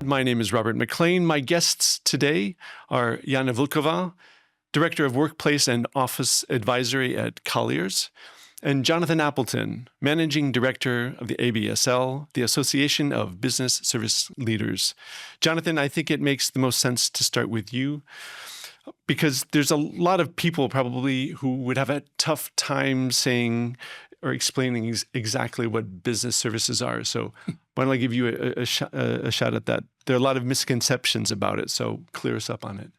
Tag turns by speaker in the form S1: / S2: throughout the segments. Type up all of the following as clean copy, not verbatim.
S1: My name is Robert McLean. My guests today are Jana Vlková, Director of Workplace and Office Advisory at Colliers, and Jonathan Appleton, Managing Director of the ABSL, the Association of Business Service Leaders. Jonathan, I think it makes the most sense to start with you because there's a lot of people probably who would have a tough time saying or explaining exactly what business services are. So why don't I give you a shot at that? There are a lot of misconceptions about it, so clear us up on it.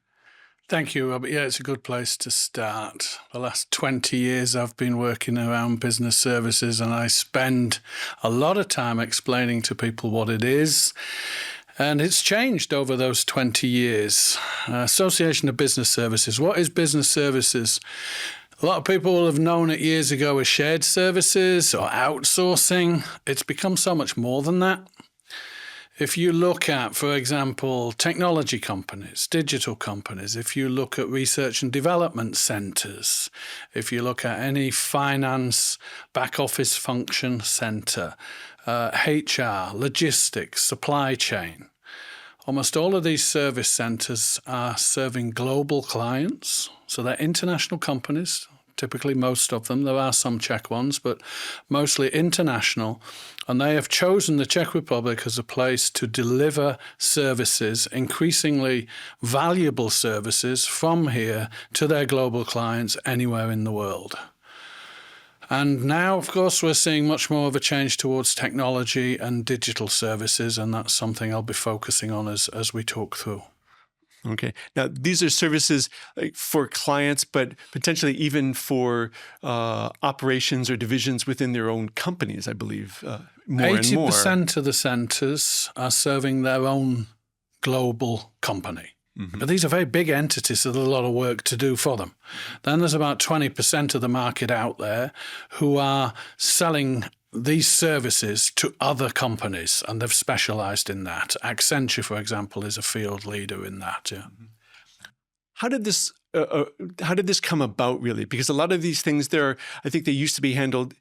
S2: Thank you, Robert. Yeah, it's a good place to start. The last 20 years I've been working around business services, and I spend a lot of time explaining to people what it is. And it's changed over those 20 years. Association of Business Services. What is business services? A lot of people will have known it years ago as shared services or outsourcing. It's become so much more than that. If you look at, for example, technology companies, digital companies, if you look at research and development centres, if you look at any finance back office function centre, HR, logistics, supply chain, almost all of these service centres are serving global clients. So they're international companies, typically most of them. There are some Czech ones, but mostly international. And they have chosen the Czech Republic as a place to deliver services, increasingly valuable services from here to their global clients anywhere in the world. And now, of course, we're seeing much more of a change towards technology and digital services, and that's something I'll be focusing on as we talk through.
S1: Okay. Now, these are services for clients, but potentially even for operations or divisions within their own companies, I believe, more and more.
S2: 80% of the centres are serving their own global company. Mm-hmm. But these are very big entities, so there's a lot of work to do for them. Then there's about 20% of the market out there who are selling these services to other companies, and they've specialized in that. Accenture, for example, is a field leader in that. Yeah.
S1: How did this come about, really? Because a lot of these things, I think they used to be handled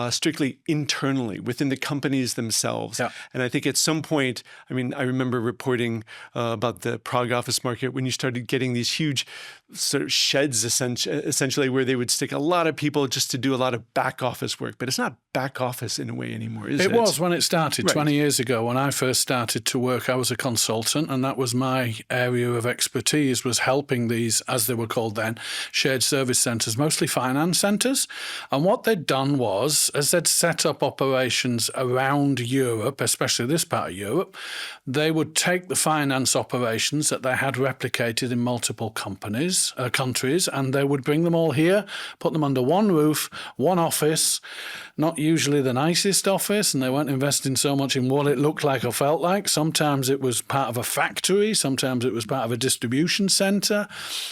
S1: strictly internally within the companies themselves. Yeah. And I think at some point, I remember reporting about the Prague office market when you started getting these huge sort of sheds essentially where they would stick a lot of people just to do a lot of back office work. But it's not back office in a way anymore, is it?
S2: It was when it started,
S1: right.
S2: 20 years ago. When I first started to work, I was a consultant, and that was my area of expertise, was helping these, as they were called then, shared service centres, mostly finance centres. And what they'd done was, as they'd set up operations around Europe, especially this part of Europe, they would take the finance operations that they had replicated in multiple countries, and they would bring them all here, put them under one roof, one office, not usually the nicest office, and they weren't investing so much in what it looked like or felt like. Sometimes it was part of a factory, sometimes it was part of a distribution centre,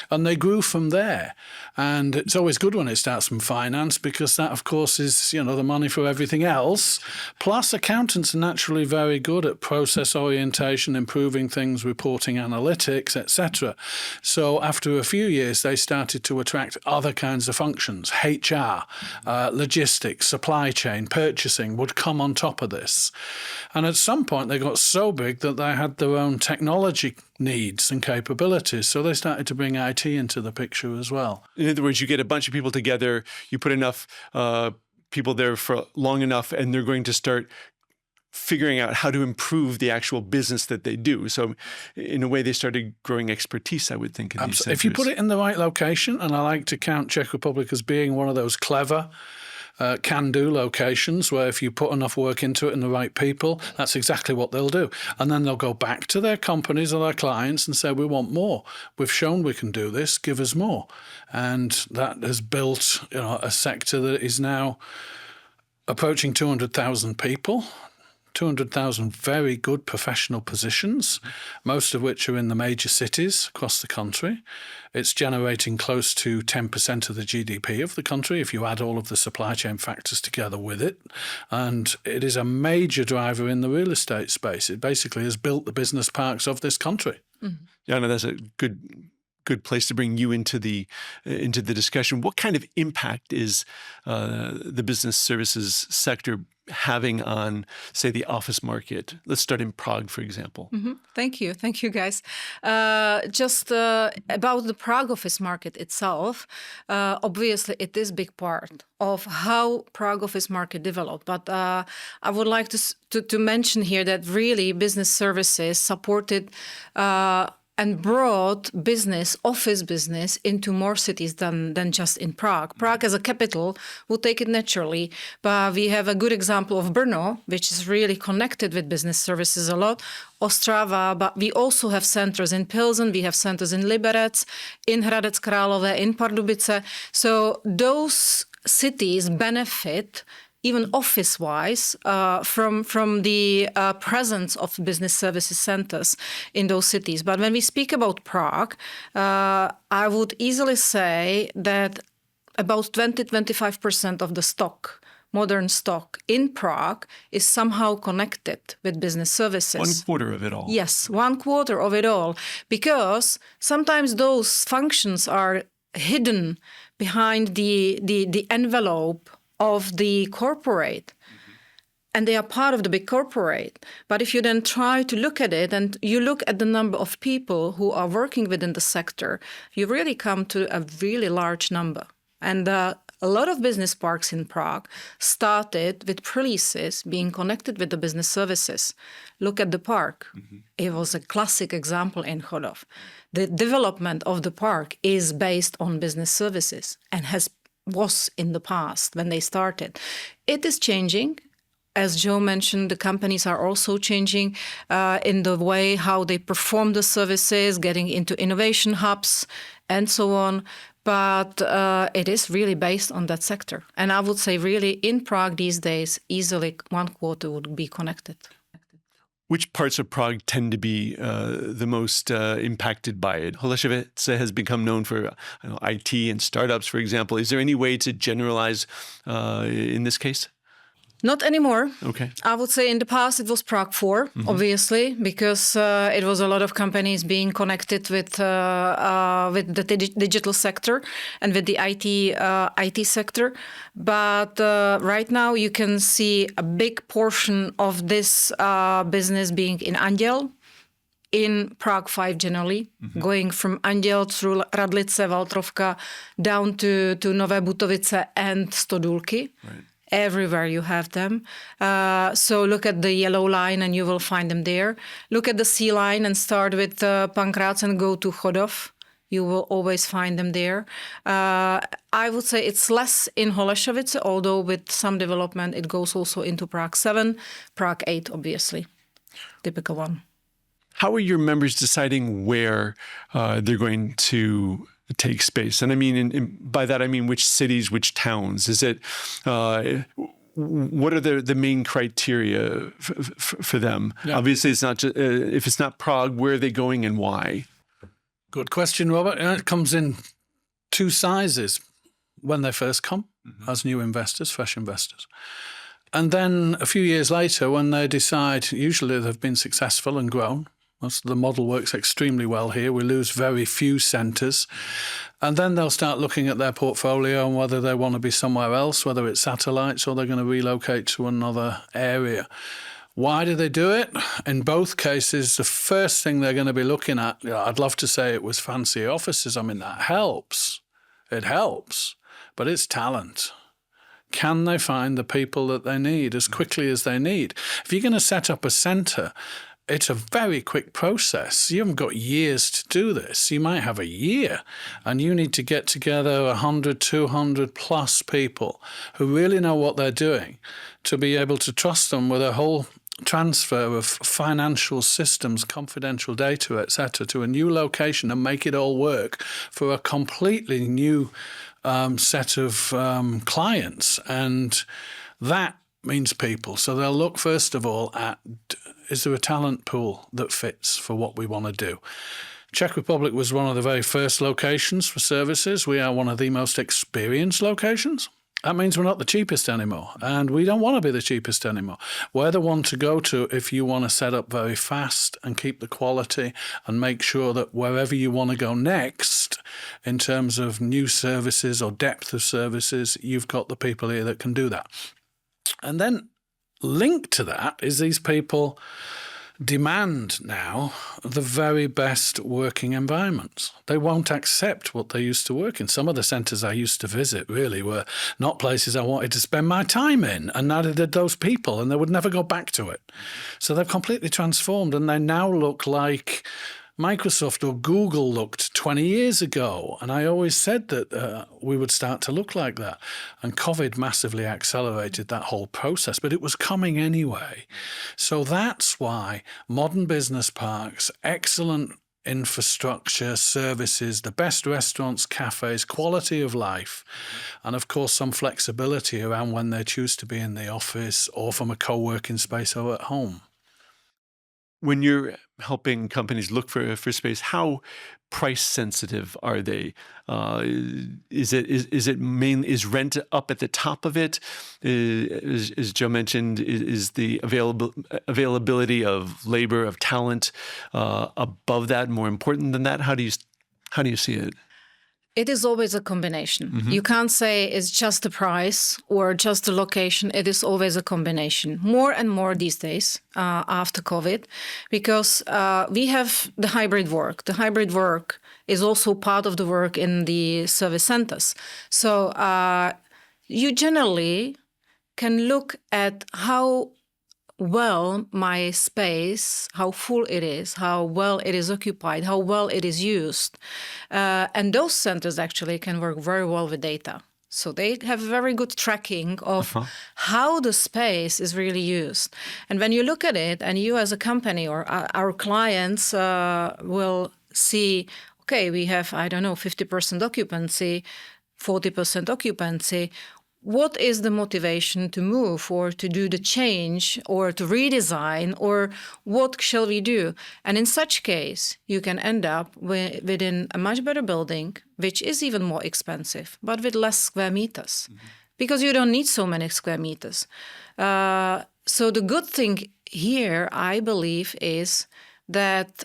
S2: and they grew from there. And it's always good when it starts from finance, because that, of course, is the money for everything else. Plus, accountants are naturally very good at process orientation, improving things, reporting analytics, etc. So after a few years, they started to attract other kinds of functions. HR, logistics, supply chain, purchasing would come on top of this. And at some point, they got so big that they had their own technology needs and capabilities. So they started to bring IT into the picture as well.
S1: In other words, you get a bunch of people together, you put enough people there for long enough, and they're going to start figuring out how to improve the actual business that they do. So in a way, they started growing expertise, I would think, in these centers.
S2: If you put it in the right location, and I like to count Czech Republic as being one of those clever can-do locations where if you put enough work into it and the right people, that's exactly what they'll do. And then they'll go back to their companies or their clients and say, we want more. We've shown we can do this. Give us more. And that has built a sector that is now approaching 200,000 people. 200,000 very good professional positions, most of which are in the major cities across the country. It's generating close to 10% of the GDP of the country if you add all of the supply chain factors together with it. And it is a major driver in the real estate space. It basically has built the business parks of this country.
S1: Mm-hmm. Jana, that's a good place to bring you into the discussion. What kind of impact is the business services sector having on, say, the office market? Let's start in Prague, for example.
S3: Thank you, guys. Just about the Prague office market itself, obviously it is a big part of how Prague office market developed. But I would like to mention here that really business services supported and brought office business into more cities than just in Prague. Prague as a capital will take it naturally, but we have a good example of Brno, which is really connected with business services a lot, Ostrava, but we also have centers in Pilsen, we have centers in Liberec, in Hradec Králové, in Pardubice. So those cities benefit even office-wise, from the presence of business services centers in those cities. But when we speak about Prague, I would easily say that about 20-25% of the modern stock in Prague is somehow connected with business services.
S1: 1/4 of it all.
S3: Yes, 1/4 of it all. Because sometimes those functions are hidden behind the envelope of the corporate, and they are part of the big corporate. But if you then try to look at it and you look at the number of people who are working within the sector, you really come to a really large number. And a lot of business parks in Prague started with premises being connected with the business services. Look at the park. It was a classic example in Chodov. The development of the park is based on business services and was in the past when they started. It is changing. As Joe mentioned, the companies are also changing in the way how they perform the services, getting into innovation hubs and so on. But it is really based on that sector. And I would say really in Prague these days, easily 1/4 would be connected.
S1: Which parts of Prague tend to be the most impacted by it? Holešovice has become known for IT and startups, for example. Is there any way to generalize in this case?
S3: Not anymore.
S1: Okay.
S3: I would say in the past it was Prague 4, obviously, because it was a lot of companies being connected with the digital sector and with the IT sector. But right now you can see a big portion of this business being in Anděl, in Prague 5 generally, going from Anděl through Radlice, Valtrovka, down to Nové Butovice and Stodulky.
S1: Right.
S3: Everywhere you have them. So look at the yellow line and you will find them there. Look at the sea line and start with Pankrác and go to Chodov. You will always find them there. I would say it's less in Holešovice, although with some development it goes also into Prague 7, Prague 8, obviously. Typical one.
S1: How are your members deciding where they're going to take space? And I mean, by that I mean which cities, which towns? Is it what are the main criteria for them? Yeah. Obviously, it's not just, if it's not Prague, where are they going and why?
S2: Good question, Robert. It comes in two sizes: when they first come as new investors, fresh investors, and then a few years later when they decide. Usually, they've been successful and grown. The model works extremely well here. We lose very few centres. And then they'll start looking at their portfolio and whether they want to be somewhere else, whether it's satellites or they're going to relocate to another area. Why do they do it? In both cases, the first thing they're going to be looking at, I'd love to say it was fancy offices. I mean, that helps. It helps. But it's talent. Can they find the people that they need as quickly as they need? If you're going to set up a centre, it's a very quick process. You haven't got years to do this. You might have a year, and you need to get together 100, 200 plus people who really know what they're doing to be able to trust them with a whole transfer of financial systems, confidential data, etc., to a new location and make it all work for a completely new set of clients. And that means people. So they'll look first of all at, is there a talent pool that fits for what we want to do? Czech Republic was one of the very first locations for services. We are one of the most experienced locations. That means we're not the cheapest anymore, and we don't want to be the cheapest anymore. We're the one to go to if you want to set up very fast and keep the quality and make sure that wherever you want to go next in terms of new services or depth of services, you've got the people here that can do that. And then linked to that is these people demand now the very best working environments. They won't accept what they used to work in. Some of the centres I used to visit really were not places I wanted to spend my time in, and neither did those people, and they would never go back to it. So they've completely transformed, and they now look like Microsoft or Google looked 20 years ago. And I always said that we would start to look like that. And COVID massively accelerated that whole process, but it was coming anyway. So that's why modern business parks, excellent infrastructure, services, the best restaurants, cafes, quality of life, and of course some flexibility around when they choose to be in the office or from a co-working space or at home.
S1: When you're helping companies look for space, how price sensitive are they? Is rent up at the top of it? As Joe mentioned, is the availability of labor, of talent above that, more important than that? How do you see it?
S3: It is always a combination. You can't say it's just the price or just the location. It is always a combination. More and more these days after COVID, because we have the hybrid work. The hybrid work is also part of the work in the service centers. So you generally can look at how well my space, how full it is, how well it is occupied, how well it is used. And those centers actually can work very well with data. So they have very good tracking of how the space is really used. And when you look at it, and you as a company or our clients will see, okay, we have, 50% occupancy, 40% occupancy. What is the motivation to move or to do the change or to redesign, or what shall we do? And in such case, you can end up within a much better building, which is even more expensive, but with less square meters, because you don't need so many square meters. So the good thing here, I believe, is that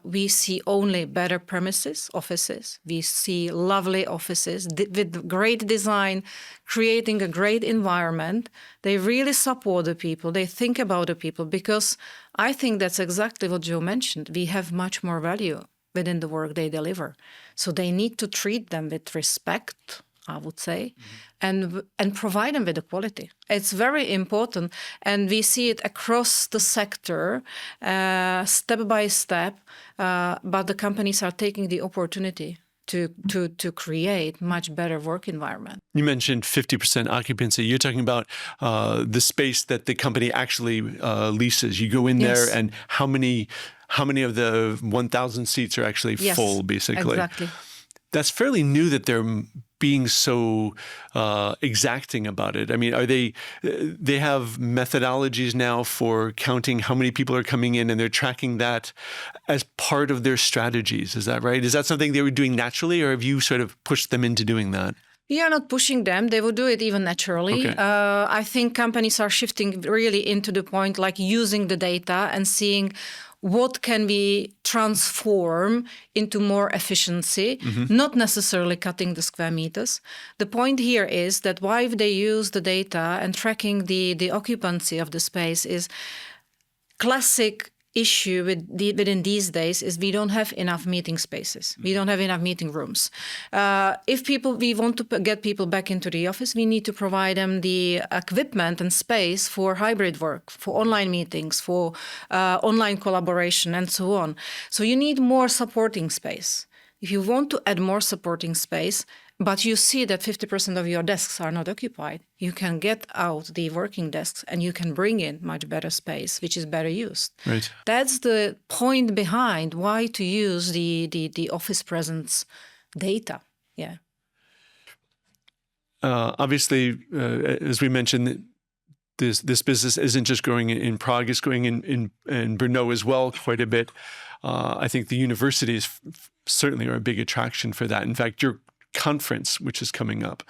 S3: we see only better premises, offices. We see lovely offices with great design, creating a great environment. They really support the people. They think about the people, because I think that's exactly what Joe mentioned. We have much more value within the work they deliver. So they need to treat them with respect, I would say, and provide them with the quality. It's very important, and we see it across the sector, step by step. But the companies are taking the opportunity to create much better work environment.
S1: You mentioned 50% occupancy. You're talking about the space that the company actually leases. You go in there, and how many of the 1,000 seats are actually full, basically?
S3: Exactly.
S1: That's fairly new that they're being so exacting about it. I mean, they have methodologies now for counting how many people are coming in, and they're tracking that as part of their strategies. Is that right? Is that something they were doing naturally, or have you sort of pushed them into doing that?
S3: We are not pushing them. They will do it even naturally.
S1: Okay.
S3: I think companies are shifting really into the point, like using the data and seeing what can we transform into more efficiency, not necessarily cutting the square meters. The point here is that why they use the data and tracking the occupancy of the space is classic issue within these days is we don't have enough meeting spaces. We don't have enough meeting rooms. If we want to get people back into the office, we need to provide them the equipment and space for hybrid work, for online meetings, for online collaboration, and so on. So you need more supporting space. If you want to add more supporting space, but you see that 50% of your desks are not occupied, you can get out the working desks and you can bring in much better space, which is better used.
S1: Right.
S3: That's the point behind why to use the office presence data. Yeah.
S1: Obviously, as we mentioned, this business isn't just growing in Prague; it's growing in Brno as well quite a bit. I think the universities certainly are a big attraction for that. In fact, your conference, which is coming up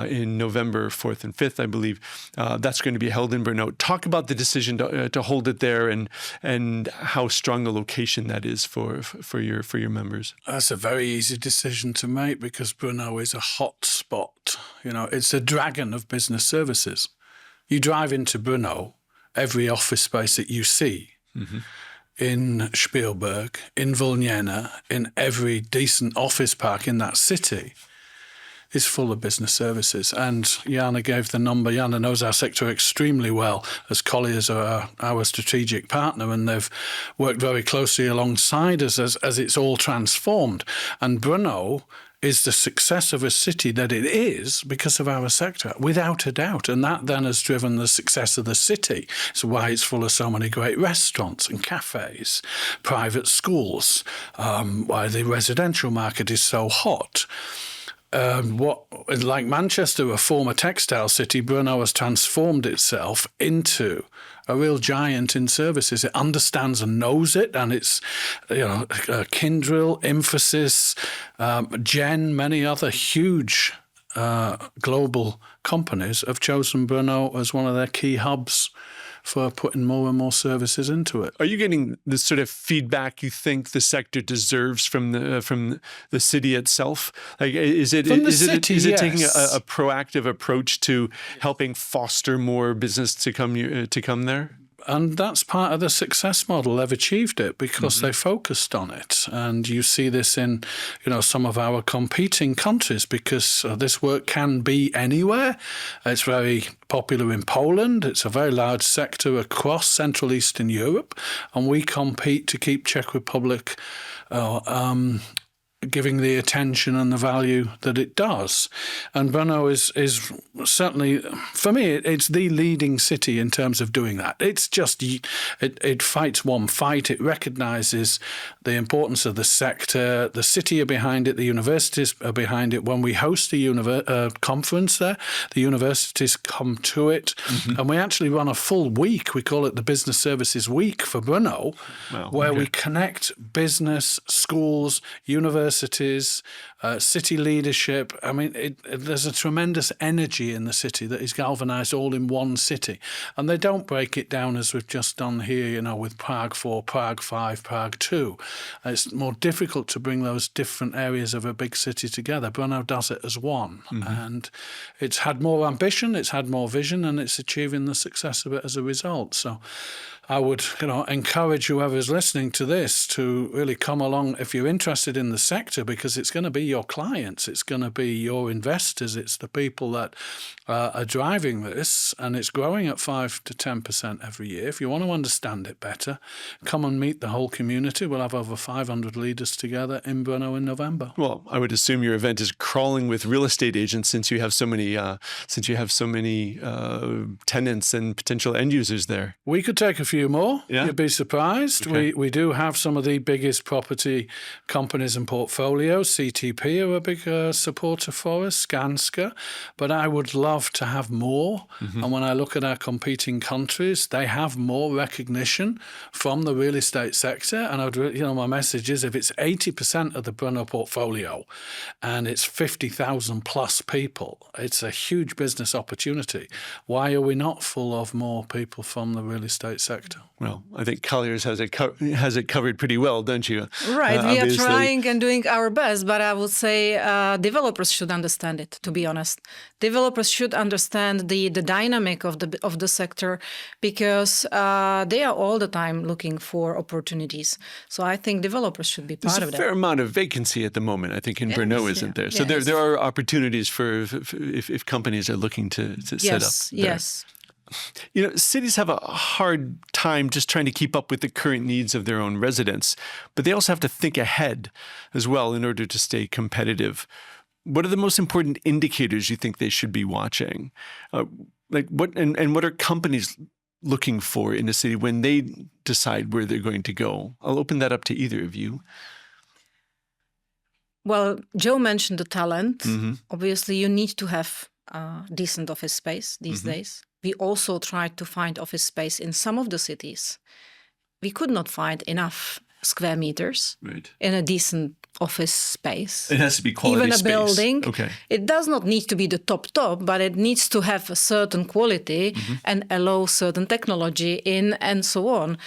S1: in November 4th and 5th, I believe, that's going to be held in Brno. Talk about the decision to hold it there and how strong a location that is for your members.
S2: That's a very easy decision to make because Brno is a hot spot. You know, it's a dragon of business services. You drive into Brno, every office space that you see in Spielberg, in Volniena, in every decent office park in that city is full of business services. And Jana gave the number. Jana knows our sector extremely well, as Colliers are our strategic partner, and they've worked very closely alongside us as it's all transformed. And Brno is the success of a city that it is because of our sector, without a doubt. And that then has driven the success of the city. It's why it's full of so many great restaurants and cafes, private schools, why the residential market is so hot. Like Manchester, a former textile city, Brno has transformed itself into a real giant in services. It understands and knows it, and it's, Kyndryl, Infosys, Gen, many other huge global companies have chosen Brno as one of their key hubs for putting more and more services into it.
S1: Are you getting the sort of feedback you think the sector deserves from the city itself? Like, is it taking a proactive approach to helping foster more business to come there?
S2: And that's part of the success model. They've achieved it because they focused on it. And you see this in, some of our competing countries, because this work can be anywhere. It's very popular in Poland. It's a very large sector across Central Eastern Europe. And we compete to keep Czech Republic giving the attention and the value that it does. And Brno is certainly, for me, it's the leading city in terms of doing that. It's just, it fights one fight. It recognises the importance of the sector. The city are behind it. The universities are behind it. When we host a conference there, the universities come to it. And we actually run a full week. We call it the Business Services Week for Brno, where we connect business, schools, universities, city leadership. I mean, there's a tremendous energy in the city that is galvanised all in one city. And they don't break it down as we've just done here, with Prague 4, Prague 5, Prague 2. It's more difficult to bring those different areas of a big city together. Brno does it as one. And it's had more ambition, it's had more vision, and it's achieving the success of it as a result. So I would, encourage whoever's listening to this to really come along if you're interested in the sector, because it's going to be your clients, it's going to be your investors, it's the people that are driving this, and it's growing at 5 to 10% every year. If you want to understand it better, come and meet the whole community. We'll have over 500 leaders together in Brno in November.
S1: Well, I would assume your event is crawling with real estate agents since you have so many tenants and potential end users there.
S2: We could take a few more. Yeah. You'd be surprised. Okay. We do have some of the biggest property companies and portfolios. CTP are a big supporter for us, Skanska. But I would love to have more. And when I look at our competing countries, they have more recognition from the real estate sector. And my message is, if it's 80% of the Brno portfolio and it's 50,000 plus people, it's a huge business opportunity. Why are we not full of more people from the real estate sector?
S1: Well, I think Colliers has it covered pretty well, don't you?
S3: Right. We are trying and doing our best, but I would say developers should understand it, to be honest. Developers should understand the dynamic of the sector, because they are all the time looking for opportunities. So I think developers should be part of that.
S1: There's a fair amount of vacancy at the moment, I think, in Brno, isn't there? So there are opportunities for if companies are looking to set up there.
S3: Yes.
S1: Cities have a hard time just trying to keep up with the current needs of their own residents, but they also have to think ahead as well in order to stay competitive. What are the most important indicators you think they should be watching? What are companies looking for in a city when they decide where they're going to go? I'll open that up to either of you.
S3: Well, Joe mentioned the talent. Obviously, you need to have decent office space these days. We also tried to find office space in some of the cities. We could not find enough square meters in a decent office space.
S1: It has to be quality space.
S3: Even a building.
S1: Okay.
S3: It does not need to be the top, but it needs to have a certain quality and allow certain technology in and so on.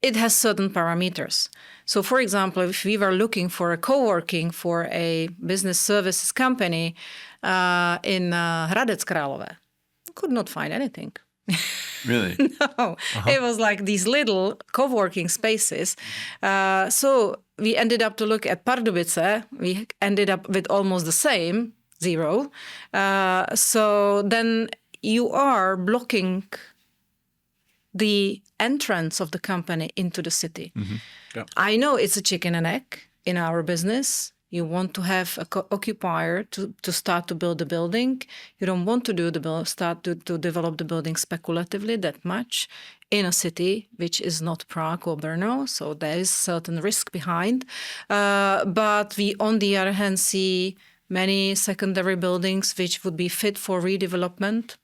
S3: It has certain parameters. So, for example, if we were looking for a co-working for a business services company in Hradec Králové, could not find anything.
S1: Really?
S3: No, It was like these little co-working spaces. So we ended up to look at Pardubice. We ended up with almost the same, 0. So then you are blocking the entrance of the company into the city.
S2: Yeah.
S3: I know it's a chicken and egg in our business. You want to have a occupier to start to build the building. You don't want to start to develop the building speculatively that much in a city which is not Prague or Brno. So there is certain risk behind. But we, on the other hand, see many secondary buildings which would be fit for redevelopment,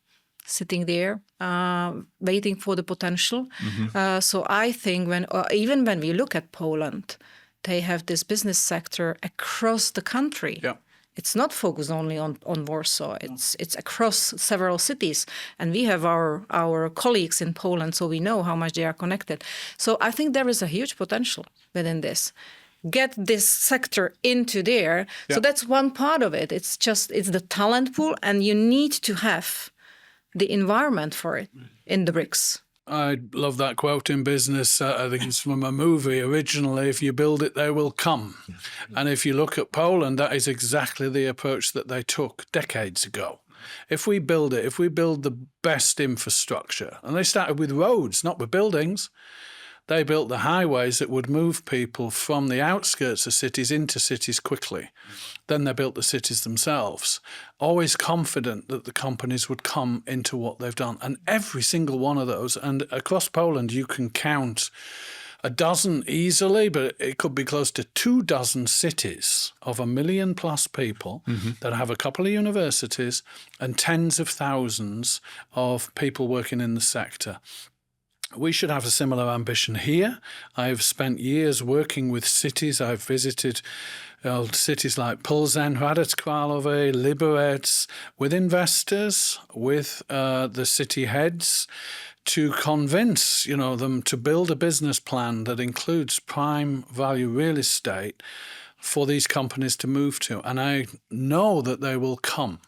S3: sitting there, waiting for the potential. So I think even when we look at Poland, they have this business sector across the country.
S2: Yeah.
S3: It's not focused only on Warsaw. It's across several cities. And we have our colleagues in Poland, so we know how much they are connected. So I think there is a huge potential within this. Get this sector into there.
S2: Yeah.
S3: So that's one part of it. It's the talent pool, and you need to have the environment for it in the bricks.
S2: I love that quote in business. I think it's from a movie originally. If you build it, they will come. And if you look at Poland, that is exactly the approach that they took decades ago. If we build it, if we build the best infrastructure, and they started with roads, not with buildings. They built the highways that would move people from the outskirts of cities into cities quickly. Then they built the cities themselves, always confident that the companies would come into what they've done. And every single one of those, and across Poland, you can count a dozen easily, but it could be close to 24 cities of 1 million plus people that have a couple of universities and tens of thousands of people working in the sector. We should have a similar ambition here. I've spent years working with cities. I've visited cities like Plzeň, Hradec Králové, Liberec, with investors, with the city heads, to convince them to build a business plan that includes prime value real estate for these companies to move to. And I know that they will come.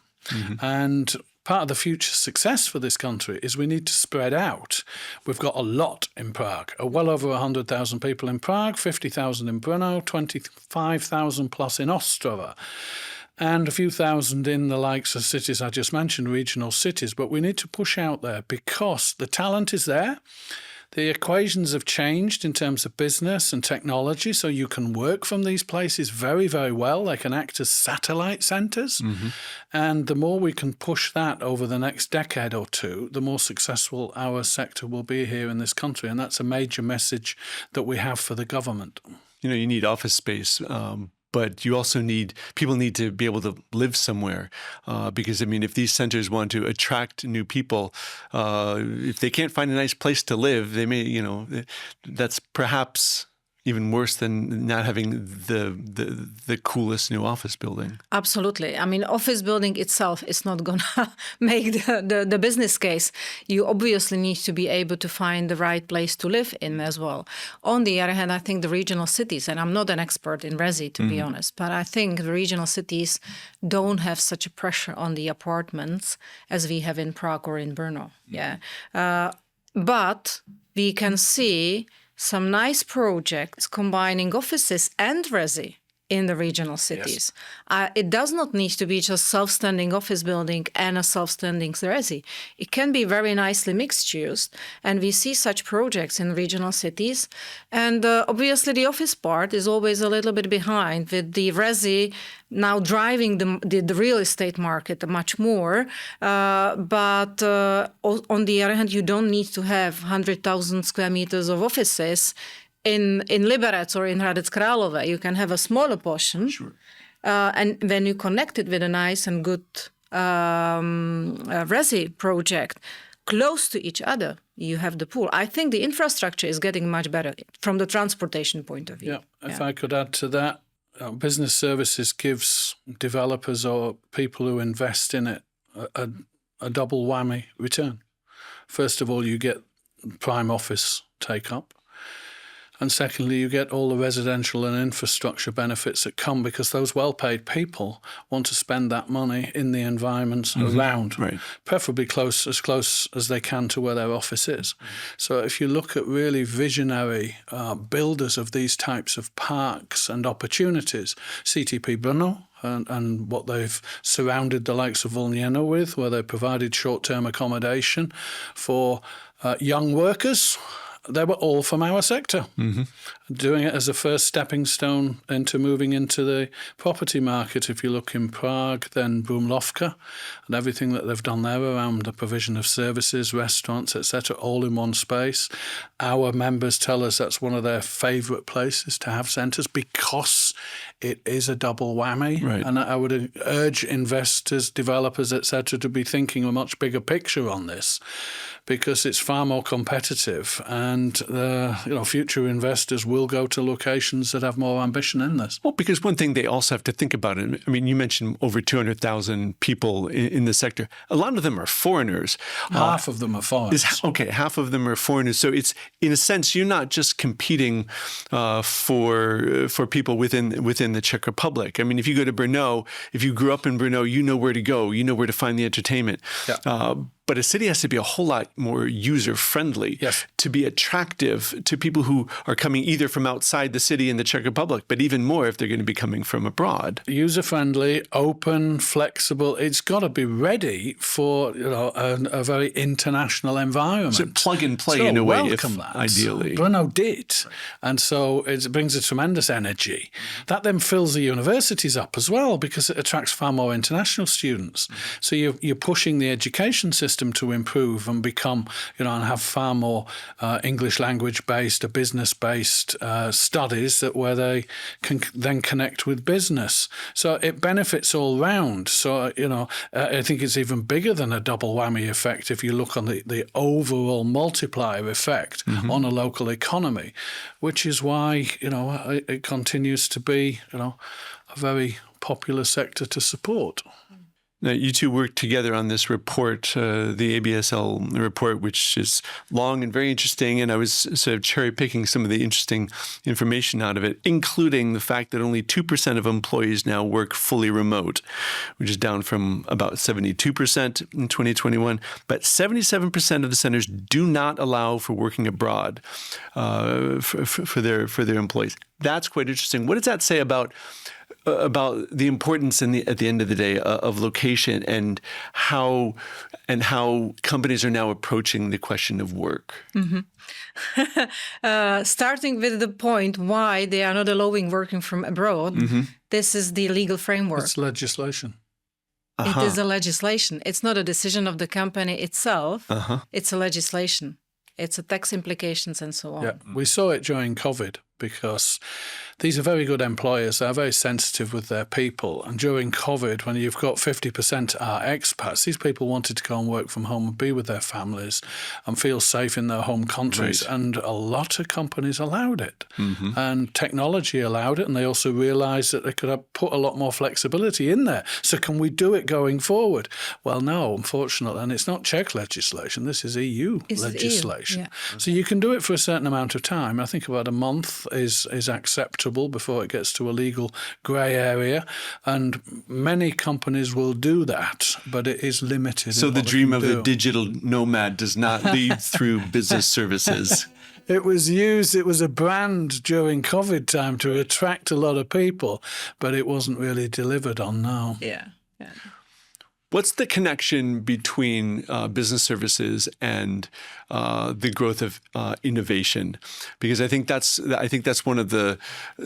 S2: And part of the future success for this country is we need to spread out. We've got a lot in Prague, well over 100,000 people in Prague, 50,000 in Brno, 25,000 plus in Ostrava, and a few thousand in the likes of cities I just mentioned, regional cities. But we need to push out there because the talent is there. The equations have changed in terms of business and technology, so you can work from these places very, very well. They can act as satellite centres. And the more we can push that over the next decade or two, the more successful our sector will be here in this country. And that's a major message that we have for the government.
S1: You need office space, but you also people need to be able to live somewhere because, if these centers want to attract new people, if they can't find a nice place to live, they may, that's perhaps even worse than not having the coolest new office building.
S3: Absolutely. Office building itself is not going to make the business case. You obviously need to be able to find the right place to live in as well. On the other hand, I think the regional cities, and I'm not an expert in Resi, to be honest, but I think the regional cities don't have such a pressure on the apartments as we have in Prague or in Brno. But we can see some nice projects combining offices and Resi in the regional cities. Yes. It does not need to be just self-standing office building and a self-standing Resi. It can be very nicely mixed-use, and we see such projects in regional cities. And obviously the office part is always a little bit behind, with the Resi now driving the real estate market much more. But on the other hand, you don't need to have 100,000 square meters of offices in Liberec or in Hradec Králové. You can have a smaller portion.
S1: Sure.
S3: And when you connect it with a nice and good Resi project close to each other, you have the pool. I think the infrastructure is getting much better from the transportation point of view.
S2: If I could add to that, business services gives developers or people who invest in it a double whammy return. First of all, you get prime office take-up. And secondly, you get all the residential and infrastructure benefits that come because those well-paid people want to spend that money in the environments around, preferably as close as they can to where their office is. So if you look at really visionary builders of these types of parks and opportunities, CTP Brno, and what they've surrounded the likes of Volněno with, where they provided short-term accommodation for young workers. They were all from our sector, doing it as a first stepping stone into moving into the property market. If you look in Prague, then Brumlovka, and everything that they've done there around the provision of services, restaurants, etc., all in one space. Our members tell us that's one of their favourite places to have centres because it is a double whammy. And I would urge investors, developers, etc., to be thinking a much bigger picture on this, because it's far more competitive, and future investors will go to locations that have more ambition in this.
S1: Well, because one thing they also have to think about, I mean, you mentioned over 200,000 people in the sector. A lot of them are foreigners.
S2: Half of them are foreigners.
S1: Half of them are foreigners. So it's, in a sense, you're not just competing for people within the Czech Republic. I mean, if you go to Brno, if you grew up in Brno, you know where to go. You know where to find the entertainment. But a city has to be a whole lot more user-friendly to be attractive to people who are coming either from outside the city in the Czech Republic, but even more if they're going to be coming from abroad.
S2: User-friendly, open, flexible. It's got to be ready for a very international environment.
S1: So plug and play in a way,
S2: ideally. Brno did. And so it brings a tremendous energy. That then fills the universities up as well because it attracts far more international students. So you're pushing the education system to improve and become, and have far more English language-based, business-based studies where they can then connect with business. So it benefits all round. So, I think it's even bigger than a double whammy effect if you look on the overall multiplier effect on a local economy, which is why, it continues to be, a very popular sector to support.
S1: Now, you two worked together on this report, the ABSL report, which is long and very interesting. And I was sort of cherry-picking some of the interesting information out of it, including the fact that only 2% of employees now work fully remote, which is down from about 72% in 2021. But 77% of the centers do not allow for working abroad for their employees. That's quite interesting. What does that say about the importance at the end of the day of location and how companies are now approaching the question of work?
S3: Starting with the point why they are not allowing working from abroad, this is the legal framework.
S2: It's legislation.
S3: It is a legislation. It's not a decision of the company itself. It's a legislation. It's a tax implications and so on.
S2: Yeah, we saw it during COVID because these are very good employers. They're very sensitive with their people. And during COVID, when you've got 50% are expats, these people wanted to go and work from home and be with their families and feel safe in their home countries. Right. And a lot of companies allowed it. And technology allowed it. And they also realized that they could have put a lot more flexibility in there. So can we do it going forward? Well, no, unfortunately. And it's not Czech legislation. This is EU legislation. EU. So you can do it for a certain amount of time. I think about a month is acceptable before it gets to a legal grey area. And many companies will do that, but it is limited.
S1: So the dream of a digital nomad does not lead through business services.
S2: It was used, it was a brand during COVID time to attract a lot of people, but it wasn't really delivered on now.
S3: Yeah.
S1: What's the connection between business services and the growth of innovation? Because I think that's one of the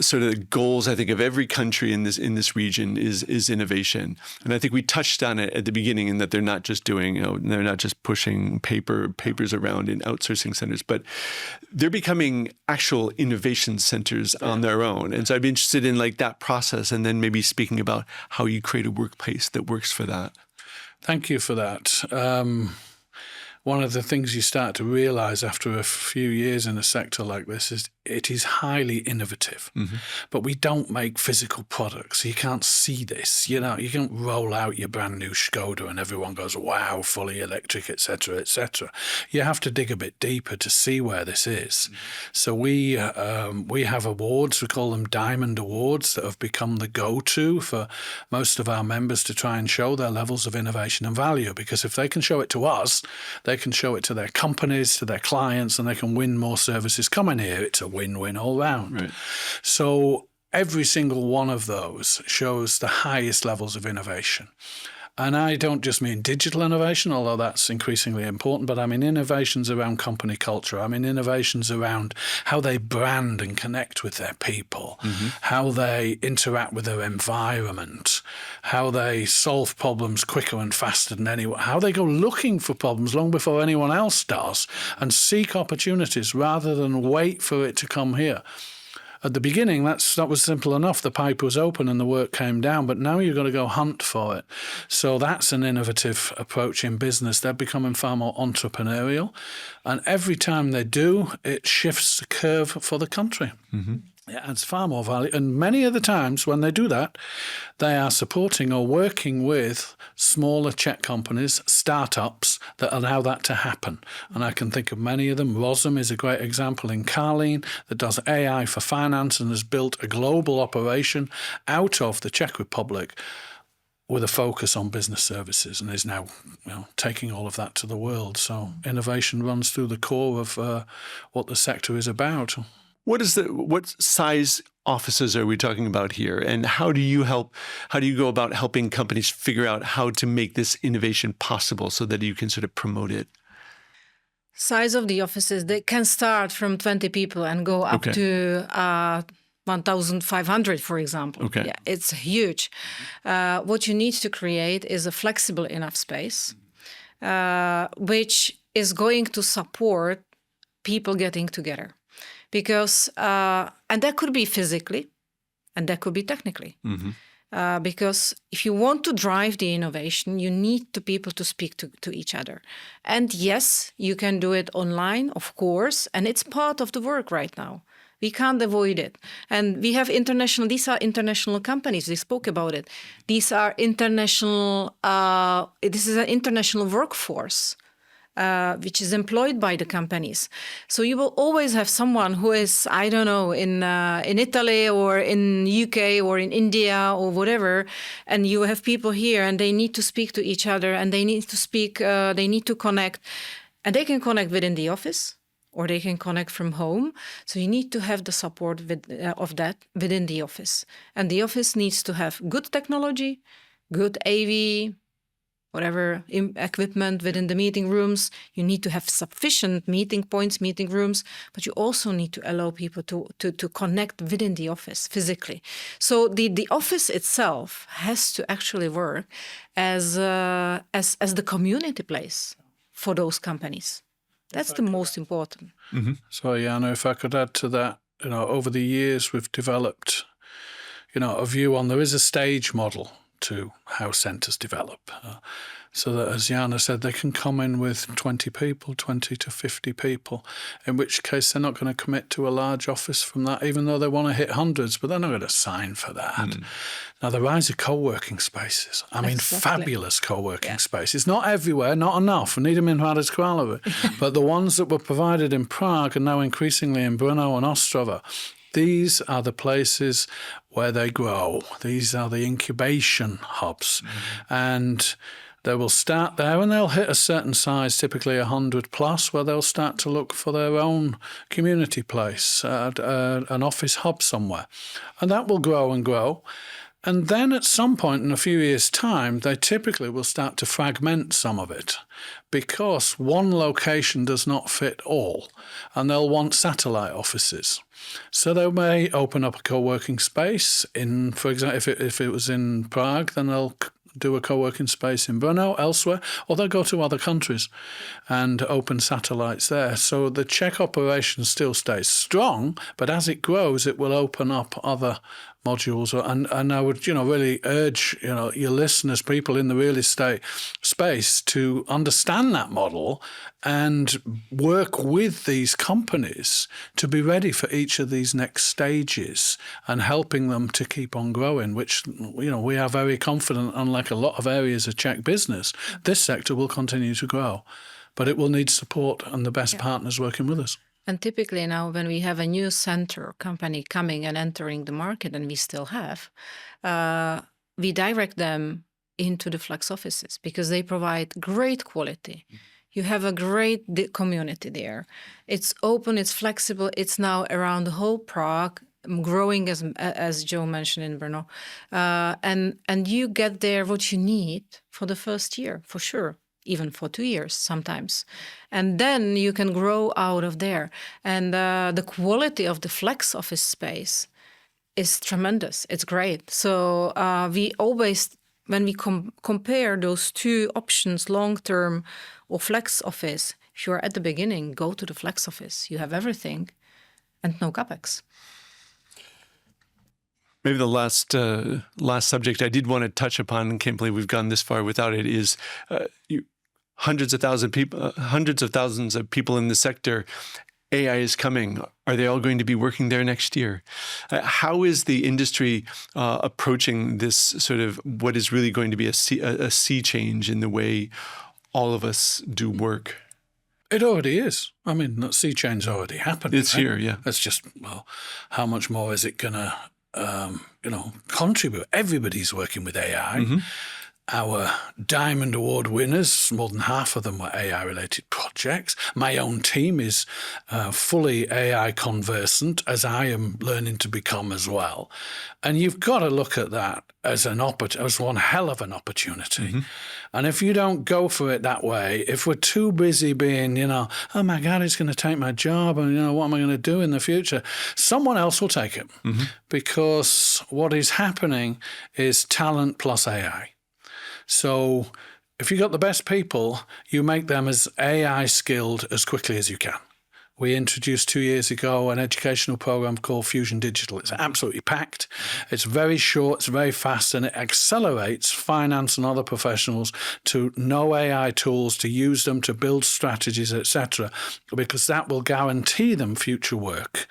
S1: sort of goals I think of every country in this region is innovation. And I think we touched on it at the beginning in that they're not just they're not just pushing papers around in outsourcing centers, but they're becoming actual innovation centers on their own. And so I'd be interested in like that process, and then maybe speaking about how you create a workplace that works for that.
S2: Thank you for that. One of the things you start to realize after a few years in a sector like this is it is highly innovative, but we don't make physical products. You can't see this. You can't roll out your brand new Skoda and everyone goes, wow, fully electric, etc., etc. You have to dig a bit deeper to see where this is. So we have awards. We call them Diamond Awards that have become the go-to for most of our members to try and show their levels of innovation and value. Because if they can show it to us, they can show it to their companies, to their clients, and they can win more services coming here. It's a win-win all round.
S1: Right.
S2: So every single one of those shows the highest levels of innovation. And I don't just mean digital innovation, although that's increasingly important, but I mean innovations around company culture. I mean innovations around how they brand and connect with their people, how they interact with their environment, how they solve problems quicker and faster than anyone, how they go looking for problems long before anyone else does and seek opportunities rather than wait for it to come here. At the beginning, that was simple enough. The pipe was open and the work came down, but now you've got to go hunt for it. So that's an innovative approach in business. They're becoming far more entrepreneurial. And every time they do, it shifts the curve for the country. It adds far more value. And many of the times when they do that, they are supporting or working with smaller Czech companies, startups that allow that to happen. And I can think of many of them. Rozum is a great example in Karlín that does AI for finance and has built a global operation out of the Czech Republic with a focus on business services and is now taking all of that to the world. So innovation runs through the core of what the sector is about.
S1: What size offices are we talking about here? And how do you go about helping companies figure out how to make this innovation possible so that you can sort of promote it?
S3: Size of the offices, they can start from 20 people and go up to 1,500, for example.
S1: Okay.
S3: Yeah, it's huge. What you need to create is a flexible enough space, which is going to support people getting together. Because, and that could be physically, and that could be technically. Because if you want to drive the innovation, you need the people to speak to each other. And yes, you can do it online, of course, and it's part of the work right now. We can't avoid it. And we have these are international companies. We spoke about it. These are international, this is an international workforce. Which is employed by the companies. So you will always have someone who is, I don't know, in Italy or in UK or in India or whatever, and you have people here and they need to speak to each other and they need to connect. And they can connect within the office or they can connect from home. So you need to have the support of that within the office. And the office needs to have good technology, good AV, whatever equipment within the meeting rooms. You need to have sufficient meeting points, meeting rooms, but you also need to allow people to connect within the office physically. So the office itself has to actually work as the community place for those companies. That's the most important.
S2: So, Jana, if I could add to that, over the years we've developed, a view on there is a stage model to how centres develop. So that, as Jana said, they can come in with 20 people, 20 to 50 people, in which case they're not going to commit to a large office from that, even though they want to hit hundreds, but they're not going to sign for that. Now, the rise of co-working spaces. I mean, fabulous co-working spaces. Not everywhere, not enough. We need them in Hradec Králové. But the ones that were provided in Prague and now increasingly in Brno and Ostrava, these are the places where they grow. These are the incubation hubs. And they will start there and they'll hit a certain size, typically 100 plus, where they'll start to look for their own community place, an office hub somewhere. And that will grow and grow. And then at some point in a few years' time, they typically will start to fragment some of it because one location does not fit all, and they'll want satellite offices. So they may open up a co-working space in, for example, if it was in Prague, then they'll do a co-working space in Brno, elsewhere, or they'll go to other countries and open satellites there. So the Czech operation still stays strong, but as it grows, it will open up other modules. And I would, really urge, your listeners, people in the real estate space, to understand that model and work with these companies to be ready for each of these next stages and helping them to keep on growing, which, we are very confident, unlike a lot of areas of Czech business, this sector will continue to grow. But it will need support and the best partners working with us.
S3: And typically now when we have a new center company coming and entering the market, and we still have, we direct them into the flex offices because they provide great quality. You have a great community there. It's open, it's flexible, it's now around the whole Prague, growing as Joe mentioned in Brno. And you get there what you need for the first year, for sure. Even for 2 years sometimes. And then you can grow out of there. And the quality of the flex office space is tremendous. It's great. So we always, when we compare those two options, long-term or flex office, if you're at the beginning, go to the flex office. You have everything and no capex.
S1: Maybe the last subject I did want to touch upon, and can't believe we've gone this far without it, is hundreds of thousands of people in the sector. AI is coming. Are they all going to be working there next year? How is the industry approaching this sort of what is really going to be a sea change in the way all of us do work?
S2: It already is. I mean, that sea change already happened.
S1: It's here, yeah.
S2: It's just, how much more is it going to, contribute? Everybody's working with AI. Mm-hmm. Our Diamond Award winners, more than half of them were AI-related projects. My own team is fully AI conversant, as I am learning to become as well. And you've got to look at that as one hell of an opportunity. Mm-hmm. And if you don't go for it that way, if we're too busy being, oh my God, it's going to take my job, and what am I going to do in the future? Someone else will take it. Mm-hmm. Because what is happening is talent plus AI. So if you got the best people, you make them as AI skilled as quickly as you can. We introduced 2 years ago an educational program called Fusion Digital. It's absolutely packed. It's very short, it's very fast, and it accelerates finance and other professionals to know AI tools, to use them, to build strategies, etc., because that will guarantee them future work.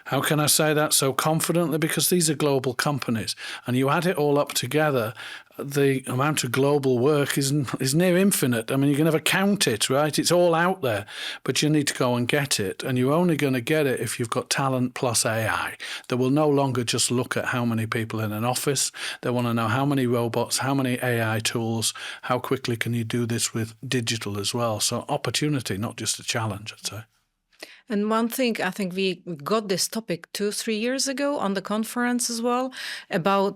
S2: How can I say that so confidently? Because these are global companies, and you add it all up together, the amount of global work is near infinite. I mean, you can never count it, right? It's all out there, but you need to go and get it, and you're only going to get it if you've got talent plus AI. They will no longer just look at how many people in an office. They want to know how many robots, how many AI tools, how quickly can you do this with digital as well. So opportunity, not just a challenge, I'd say.
S3: And one thing, I think we got this topic 2-3 years ago on the conference as well,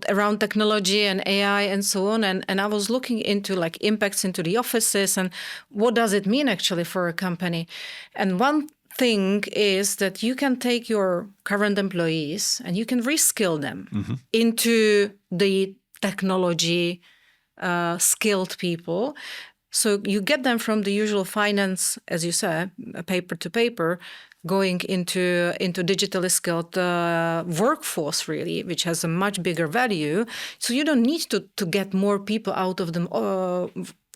S3: around technology and AI and so on. And I was looking into impacts into the offices and what does it mean actually for a company. And one thing is that you can take your current employees and you can reskill them mm-hmm. into the technology skilled people. So you get them from the usual finance, as you said, paper to paper, going into digitally skilled workforce, really, which has a much bigger value. So you don't need to get more people out of the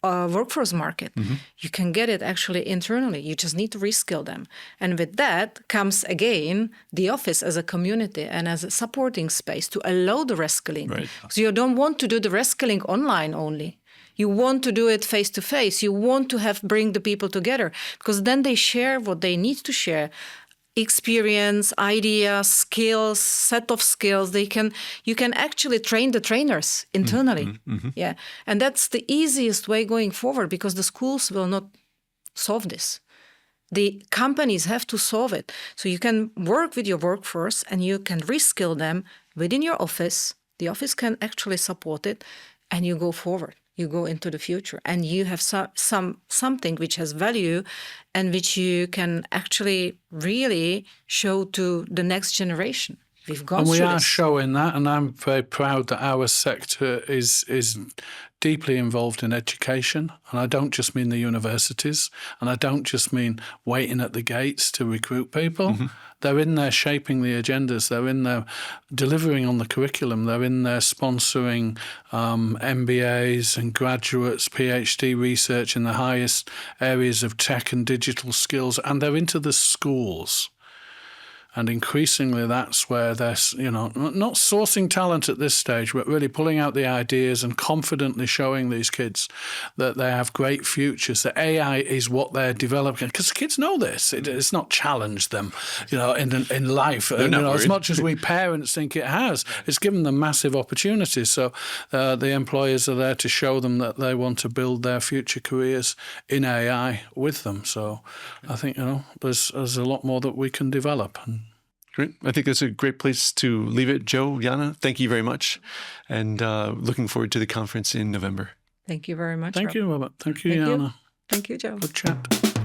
S3: workforce market. Mm-hmm. You can get it actually internally. You just need to reskill them. And with that comes, again, the office as a community and as a supporting space to allow the reskilling. Right. So you don't want to do the reskilling online only. You want to do it face to face. You want to bring the people together because then they share what they need to share. Experience, ideas, skills, set of skills. You can actually train the trainers internally. Mm-hmm. Mm-hmm. Yeah. And that's the easiest way going forward because the schools will not solve this. The companies have to solve it. So you can work with your workforce and you can reskill them within your office. The office can actually support it and you go forward. You go into the future and you have something which has value and which you can actually really show to the next generation. We've gone
S2: And we
S3: through
S2: are
S3: this.
S2: showing that, and I'm very proud that our sector is deeply involved in education. And I don't just mean the universities, and I don't just mean waiting at the gates to recruit people. They're in there shaping the agendas. They're in there delivering on the curriculum. They're in there sponsoring MBAs and graduates, PhD research in the highest areas of tech and digital skills, and they're into the schools. And increasingly, that's where they're, not sourcing talent at this stage, but really pulling out the ideas and confidently showing these kids that they have great futures, that AI is what they're developing. Because kids know this. It's not challenged them, in life. As much as we parents think it has. It's given them massive opportunities. So the employers are there to show them that they want to build their future careers in AI with them. So I think, there's a lot more that we can develop.
S1: Great. I think that's a great place to leave it. Joe, Jana, thank you very much. And looking forward to the conference in November.
S3: Thank you very much.
S2: Thank you, Robert. Thank you,
S3: Thank you.
S2: Jana.
S3: Thank you, Joe.
S2: Good chat.